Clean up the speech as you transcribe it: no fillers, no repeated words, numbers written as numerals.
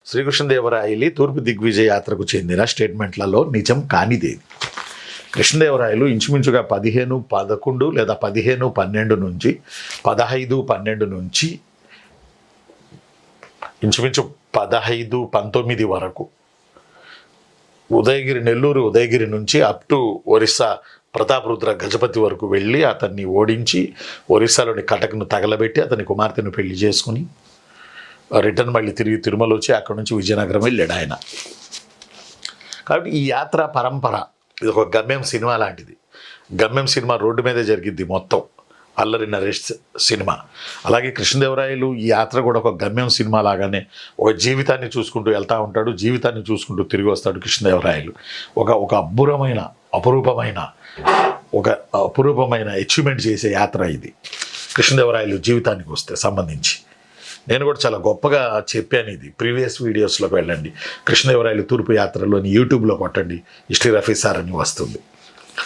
శ్రీకృష్ణదేవరాయలి తూర్పు దిగ్విజయ యాత్రకు చెందిన స్టేట్మెంట్లలో నిజం కానిదేది? కృష్ణదేవరాయలు ఇంచుమించుగా 1511 లేదా 1512 నుంచి 1512 నుంచి ఇంచుమించు 1519 వరకు నెల్లూరు ఉదయగిరి నుంచి అప్ టు ఒరిస్సా ప్రతాపరుద్ర గజపతి వరకు వెళ్ళి అతన్ని ఓడించి ఒరిస్సాలోని కటక్ను తగలబెట్టి అతని కుమార్తెను పెళ్లి చేసుకుని రిటర్న్ మళ్ళీ తిరిగి తిరుమల వచ్చి అక్కడ నుంచి విజయనగరం వెళ్ళాడు ఆయన. కాబట్టి ఈ యాత్ర పరంపర ఇది ఒక గమ్యం సినిమా లాంటిది. గమ్యం సినిమా రోడ్డు మీదే జరిగిద్ది మొత్తం, అల్లరి నరేష్ సినిమా. అలాగే కృష్ణదేవరాయలు ఈ యాత్ర కూడా ఒక గమ్యం సినిమా లాగానే ఒక జీవితాన్ని చూసుకుంటూ వెళ్తూ ఉంటాడు, జీవితాన్ని చూసుకుంటూ తిరిగి వస్తాడు కృష్ణదేవరాయలు. ఒక అపురూపమైన అచీవ్మెంట్ చేసే యాత్ర ఇది కృష్ణదేవరాయలు జీవితానికి వస్తే సంబంధించి. నేను కూడా చాలా గొప్పగా చెప్పాను ఇది. ప్రీవియస్ వీడియోస్లోకి వెళ్ళండి, కృష్ణదేవరాయలు తూర్పు యాత్రలోని యూట్యూబ్లో కొట్టండి, హిస్టరీ రఫీ సార్ అని వస్తుంది.